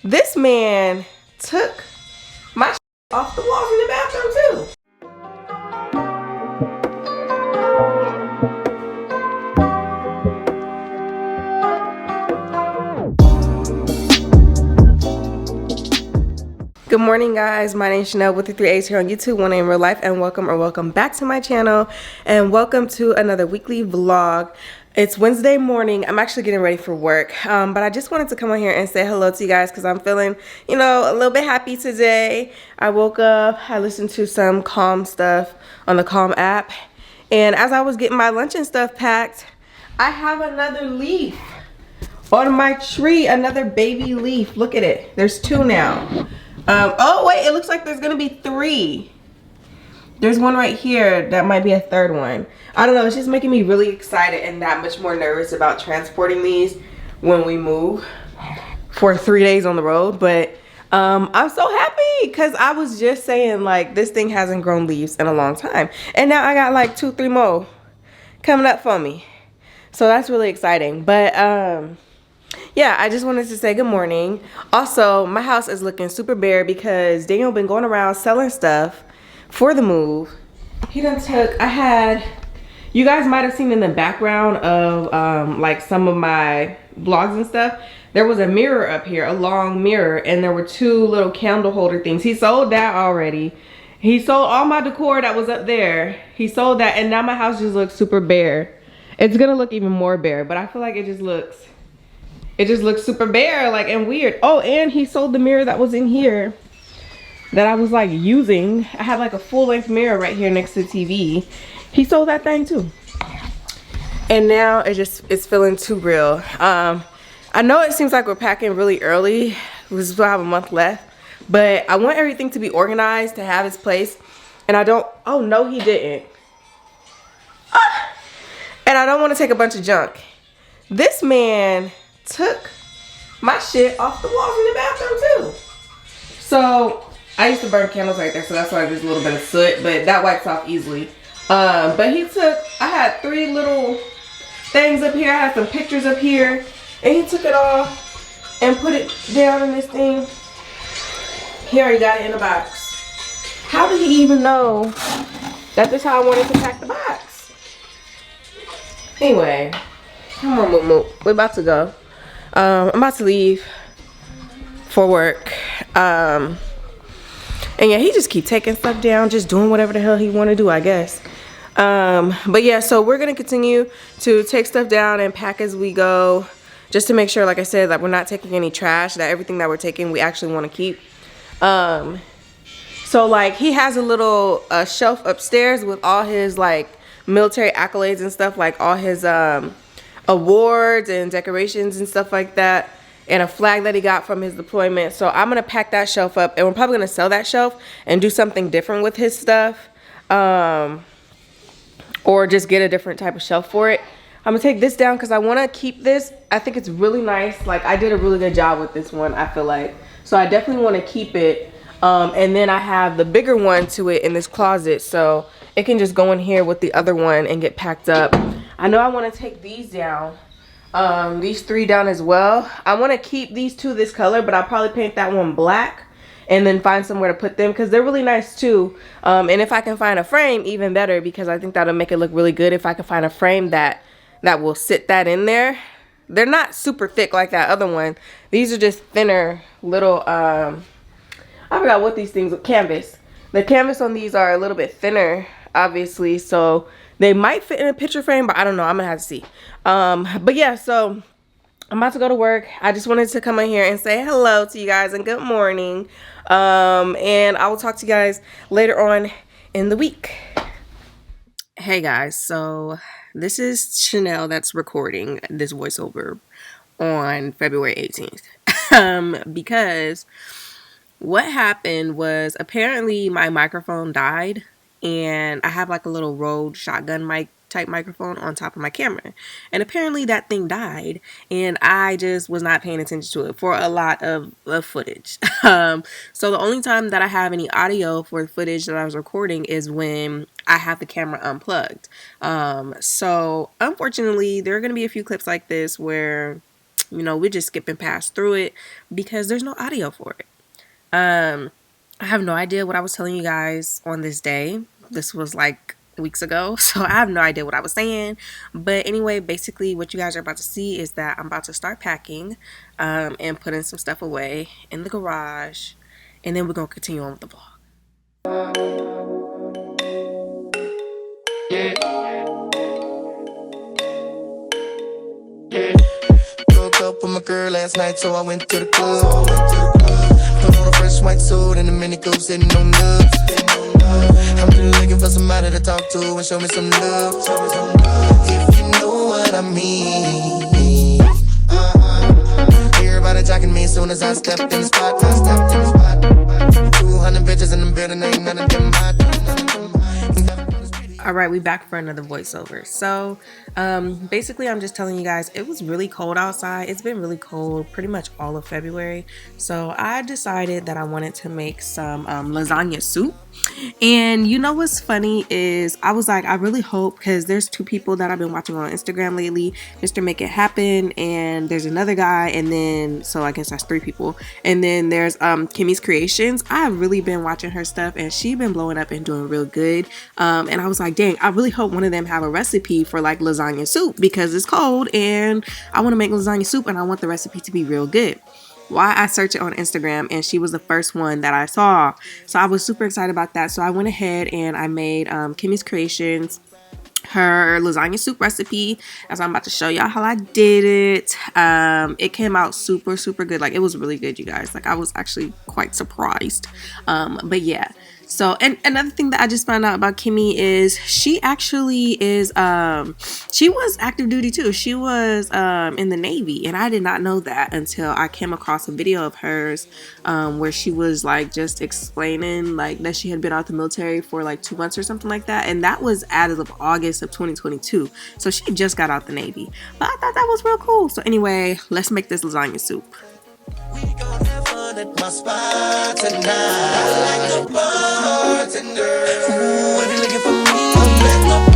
This man took my off the walls in the bathroom too. Good morning, guys. My name is Shaaanelle with the 3 A's here on YouTube, one in real life, and welcome back to my channel, and welcome to another weekly vlog. It's Wednesday morning. I'm actually getting ready for work, but I just wanted to come on here and say hello to you guys because I'm feeling, a little bit happy today. I woke up, I listened to some Calm stuff on the Calm app, and as I was getting my lunch and stuff packed, I have another leaf on my tree, another baby leaf. Look at it. There's two now. Oh wait, it looks like there's gonna be three. There's one right here that might be a third one. I don't know, it's just making me really excited and that much more nervous about transporting these when we move for 3 days on the road. But I'm so happy because I was just saying, like, this thing hasn't grown leaves in a long time, and now I got like 2-3 more coming up for me, so that's really exciting. But yeah, I just wanted to say good morning. Also, my house is looking super bare because Daniel been going around selling stuff for the move. He done took, you guys might have seen in the background of like some of my vlogs and stuff, there was a mirror up here, a long mirror, and there were two little candle holder things. He sold that already. He sold all my decor that was up there. He sold that, and now my house just looks super bare. It's gonna look even more bare, but I feel like it just looks super bare, like, and weird. Oh, and he sold the mirror that was in here that I was like using. I had like a full-length mirror right here next to the TV. He sold that thing too. And now it's feeling too real. I know it seems like we're packing really early. We still have a month left, but I want everything to be organized, to have its place. And I don't, oh no, he didn't. And I don't want to take a bunch of junk. This man took my shit off the walls in the bathroom too. So I used to burn candles right there, so that's why there's a little bit of soot, but that wipes off easily. But he took, I had 3 little things up here. I had some pictures up here, and he took it off and put it down in this thing. He already got it in the box. How did he even know that this is how I wanted to pack the box? Anyway, come on, Moo. We're about to go. I'm about to leave for work. And yeah, he just keep taking stuff down, just doing whatever the hell he want to do, I guess. But yeah, so we're gonna continue to take stuff down and pack as we go, just to make sure, like I said, that we're not taking any trash, that everything that we're taking we actually want to keep. So like, he has a little shelf upstairs with all his like military accolades and stuff, like all his awards and decorations and stuff like that, and a flag that he got from his deployment. So I'm gonna pack that shelf up, and we're probably gonna sell that shelf and do something different with his stuff, or just get a different type of shelf for it. I'm gonna take this down because I want to keep this. I think it's really nice. Like, I did a really good job with this one, I feel like, so I definitely want to keep it. And then I have the bigger one to it in this closet, so it can just go in here with the other one and get packed up. I know I want to take these down, these 3 down as well. I want to keep these 2 this color, but I'll probably paint that one black and then find somewhere to put them because they're really nice too. And if I can find a frame, even better, because I think that'll make it look really good if I can find a frame that will sit that in there. They're not super thick like that other one. These are just thinner little, I forgot what these things are, canvas. The canvas on these are a little bit thinner, obviously, so they might fit in a picture frame, but I don't know. I'm gonna have to see. But yeah, so I'm about to go to work. I just wanted to come in here and say hello to you guys and good morning. And I will talk to you guys later on in the week. Hey guys, so this is Shaaanelle that's recording this voiceover on February 18th. Because what happened was, apparently my microphone died, and I have like a little Rode shotgun mic type microphone on top of my camera, and apparently that thing died, and I just was not paying attention to it for a lot of footage. So the only time that I have any audio for the footage that I was recording is when I have the camera unplugged. So unfortunately there are going to be a few clips like this where you know, we're just skipping past through it because there's no audio for it. I have no idea what I was telling you guys on this day. This was like weeks ago, so I have no idea what I was saying. But anyway, basically what you guys are about to see is that I'm about to start packing and putting some stuff away in the garage, and then we're gonna continue on with the vlog. Broke up with my girl last night, so I went to the club. Put on a fresh white suit and a mini coupe sitting on nuts. I'm really looking for somebody to talk to and show me some love. If you know what I mean. Everybody jocking me as soon as I stepped in the spot. 200 bitches in the building, ain't none of them hot. All right, we back for another voiceover. So basically I'm just telling you guys it was really cold outside. It's been really cold pretty much all of February. So I decided that I wanted to make some lasagna soup. And you know what's funny is I was like, I really hope, because there's two people that I've been watching on Instagram lately, Mr. Make It Happen, and there's another guy, and then, so I guess that's three people, and then there's Kimmy's Creations. I've really been watching her stuff, and she's been blowing up and doing real good. And I was like, dang, I really hope one of them have a recipe for like lasagna soup, because it's cold and I want to make lasagna soup and I want the recipe to be real good. Why I searched it on Instagram, and she was the first one that I saw. So I was super excited about that. So I went ahead and I made Kimmy's Creations her lasagna soup recipe, as I'm about to show y'all how I did it. It came out super good. Like, it was really good, you guys. Like, I was actually quite surprised. But yeah. So, and another thing that I just found out about Kimmy is she actually is, she was active duty too. She was in the Navy, and I did not know that until I came across a video of hers where she was like just explaining like that she had been out the military for like 2 months or something like that. And that was as of August of 2022. So she just got out the Navy. But I thought that was real cool. So anyway, let's make this lasagna soup. We gon' have fun at my spot tonight. I like the bartender. Ooh, if you're looking for me, I'm at the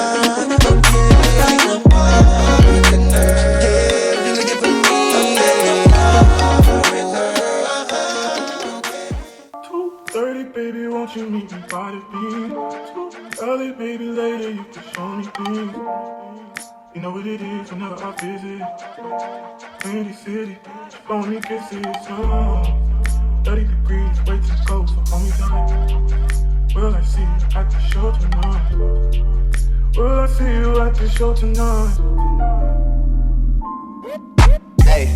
bartender. Yeah, I like the bartender. Yeah, if you're looking for me, I'm at the bartender. 2:30, baby, won't you meet me by the beach? Too early, baby, later you can show me things. You know what it is whenever I visit Windy City, phony kisses, 30 degrees, way too cold, so hold me tight. Will I see you at the show tonight? Will I see you at the show tonight? Hey.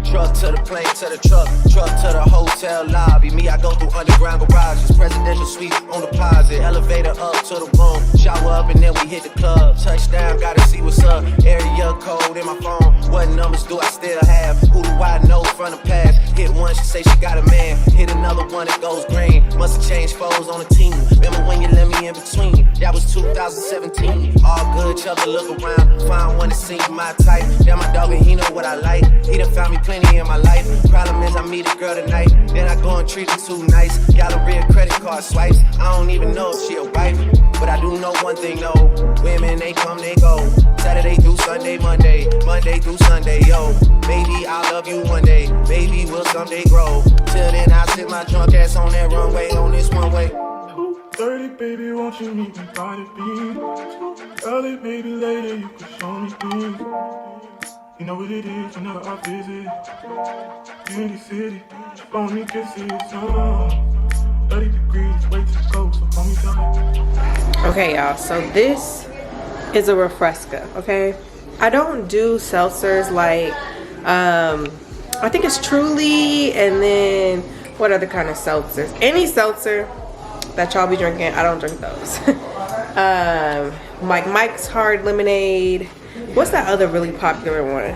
Truck to the plane, to the truck to the hotel lobby. Me, I go through underground garages, presidential suite on deposit, elevator up to the room, shower up and then we hit the club. Touchdown, gotta see what's up. Area code in my phone. What numbers do I still have? Who do I know from the past? Hit one, she say she got a man. Hit another one, it goes green. Must've changed foes on the team. Remember when you let me in between? That was 2017. All good, Chuck, look around. Find one that seems my type. Damn, my dog, and he know what I like. He done found me plenty in my life. Problem is I meet a girl tonight, then I go and treat her too nice. Galleria credit card swipes. I don't even know if she a wife, but I do know one thing, no. Women, they come, they go. Saturday through Sunday, Monday through Sunday, yo. Baby, I'll love you one day. Baby, we'll someday grow. Till then, I sit my drunk ass on that runway, on this one way. 2:30, baby, won't you meet me by the beach? Too early, maybe later you can show me things. You know what it is whenever I visit Windy City, phony kisses, 30 degrees, way too cold, so hold me tight. Okay, y'all, so this is a refresca, okay? I don't do seltzers like, I think it's Truly, and then what other kind of seltzers? Any seltzer that y'all be drinking, I don't drink those. Mike's Hard Lemonade. What's that other really popular one?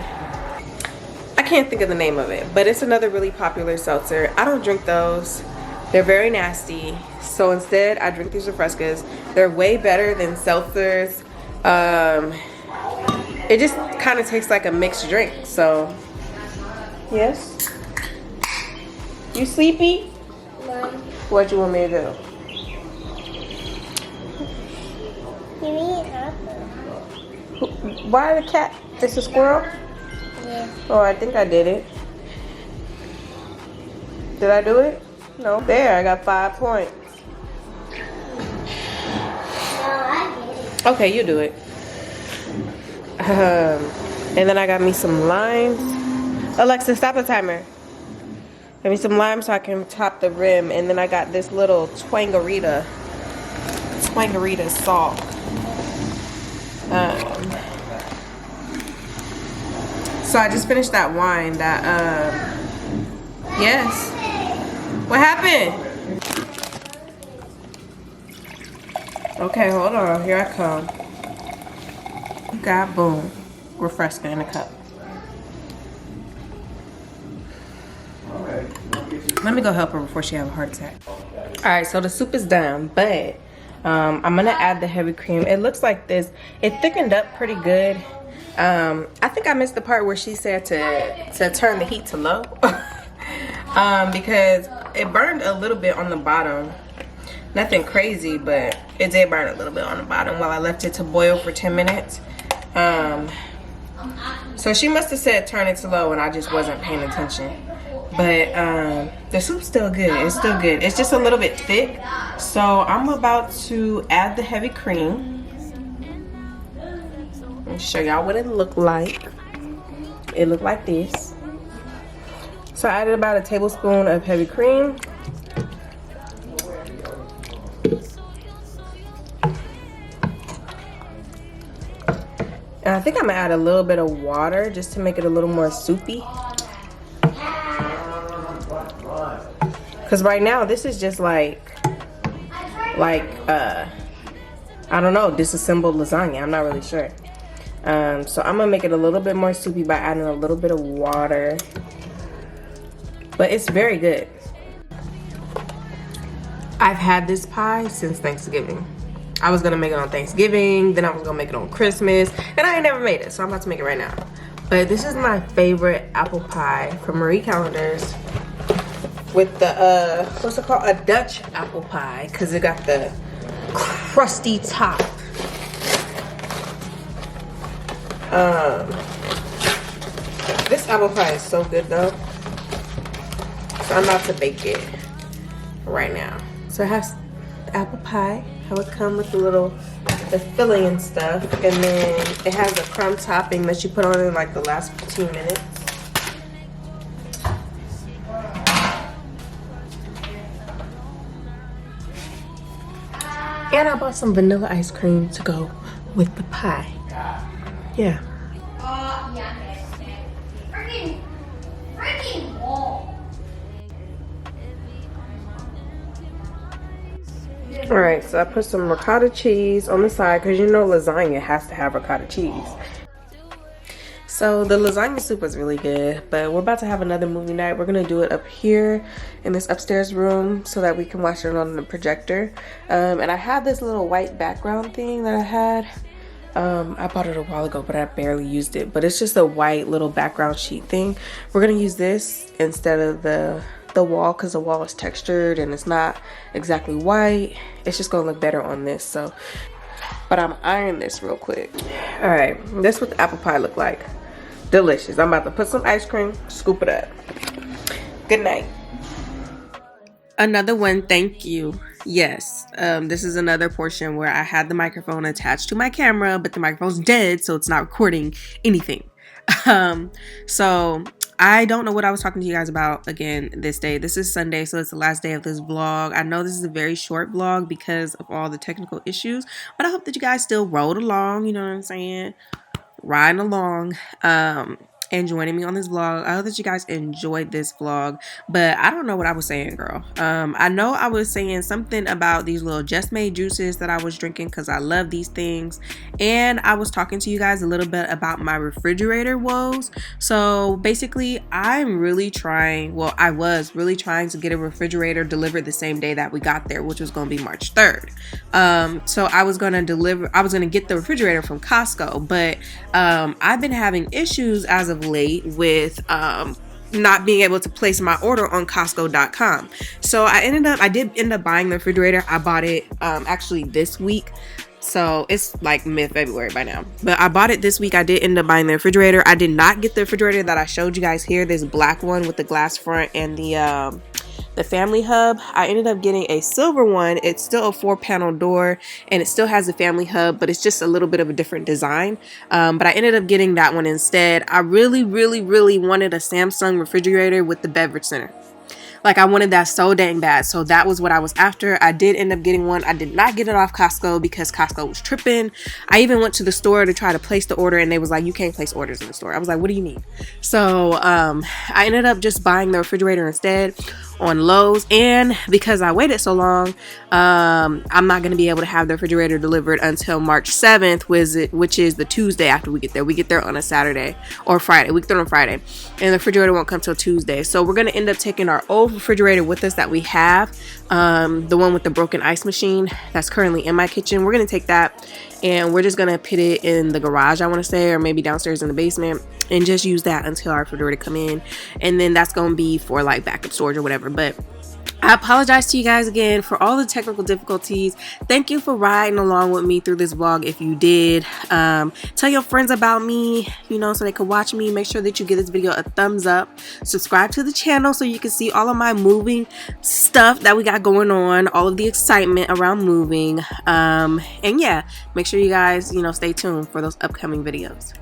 I can't think of the name of it, but it's another really popular seltzer. I don't drink those. They're very nasty. So instead, I drink these refrescas. They're way better than seltzers. It just kind of tastes like a mixed drink. So, yes? You sleepy? Mom, What you want me to do? you need apple. Why the cat? It's a squirrel? Yeah. Oh, I think I did it. Did I do it? No. There, I got 5 points. No, I did it. Okay, you do it. And then I got me some limes. Alexa, stop the timer. Got me some lime so I can top the rim. And then I got this little Twangarita salt. So I just finished that wine that, yes. What happened? Okay, hold on. Here I come. Got boom. Refresca in a cup. Let me go help her before she have a heart attack. Alright, so the soup is done, but I'm gonna add the heavy cream. It looks like this. It thickened up pretty good. I think I missed the part where she said to turn the heat to low. Because it burned a little bit on the bottom. Nothing crazy, but it did burn a little bit on the bottom while I left it to boil for 10 minutes. So she must have said turn it to low and I just wasn't paying attention. But the soup's still good. It's still good. It's just a little bit thick. So I'm about to add the heavy cream. Let me show y'all what it looked like. It looked like this. So I added about a tablespoon of heavy cream. And I think I'm gonna add a little bit of water just to make it a little more soupy. Cause right now this is just like I don't know, disassembled lasagna. I'm not really sure. So I'm gonna make it a little bit more soupy by adding a little bit of water. But it's very good. I've had this pie since Thanksgiving. I was gonna make it on Thanksgiving, then I was gonna make it on Christmas, and I ain't never made it, so I'm about to make it right now. But this is my favorite apple pie from Marie Callender's with the, what's it called? A Dutch apple pie, because it got the crusty top. This apple pie is so good though. So I'm about to bake it right now. So it has the apple pie, how it comes with the filling and stuff, and then it has a crumb topping that you put on in like the last 15 minutes. And I bought some vanilla ice cream to go with the pie. Yeah. Freaking wall. Alright, so I put some ricotta cheese on the side because you know lasagna has to have ricotta cheese. So the lasagna soup was really good, but we're about to have another movie night. We're gonna do it up here in this upstairs room so that we can watch it on the projector. And I have this little white background thing that I had. I bought it a while ago, but I barely used it. But it's just a white little background sheet thing. We're gonna use this instead of the wall because the wall is textured and it's not exactly white. It's just gonna look better on this. So, but I'm ironing this real quick. All right, this is what the apple pie look like. Delicious. I'm about to put some ice cream, scoop it up. Good night. Another one, thank you. Yes, this is another portion where I had the microphone attached to my camera, but the microphone's dead, so it's not recording anything. So I don't know what I was talking to you guys about again this day. This is Sunday, so it's the last day of this vlog. I know this is a very short vlog because of all the technical issues, but I hope that you guys still rode along, you know what I'm saying? Riding along and joining me on this vlog. I hope that you guys enjoyed this vlog, but I don't know what I was saying, girl. I know I was saying something about these little Just Made juices that I was drinking because I love these things, and I was talking to you guys a little bit about my refrigerator woes. So basically I'm really trying, well, I was really trying to get a refrigerator delivered the same day that we got there, which was going to be March 3rd. So I was going to get the refrigerator from Costco, but I've been having issues as of late with not being able to place my order on Costco.com. So I did end up buying the refrigerator. I bought it actually this week. So it's like mid-February by now. But I bought it this week. I did end up buying the refrigerator. I did not get the refrigerator that I showed you guys here. This black one with the glass front and the family hub. I ended up getting a silver one. It's still a 4-panel door and it still has a family hub, but it's just a little bit of a different design. But I ended up getting that one instead. I really wanted a Samsung refrigerator with the beverage center. Like, I wanted that so dang bad. So that was what I was after. I did end up getting one. I did not get it off Costco because Costco was tripping. I even went to the store to try to place the order and they was like, you can't place orders in the store. I was like, what do you mean? So I ended up just buying the refrigerator instead on Lowe's. And because I waited so long, I'm not going to be able to have the refrigerator delivered until March 7th, which is the Tuesday after we get there. We get there on a Saturday or Friday. We get there on Friday. And the refrigerator won't come till Tuesday. So we're going to end up taking our old refrigerator with us that we have, the one with the broken ice machine that's currently in my kitchen. We're going to take that and we're just going to put it in the garage, I want to say, or maybe downstairs in the basement, and just use that until our refrigerator come in. And then that's going to be for like backup storage or whatever. But I apologize to you guys again for all the technical difficulties. Thank you for riding along with me through this vlog if you did. Tell your friends about me, you know, so they could watch me. Make sure that you give this video a thumbs up. Subscribe to the channel so you can see all of my moving stuff that we got going on, all of the excitement around moving. And yeah, make sure you guys, you know, stay tuned for those upcoming videos.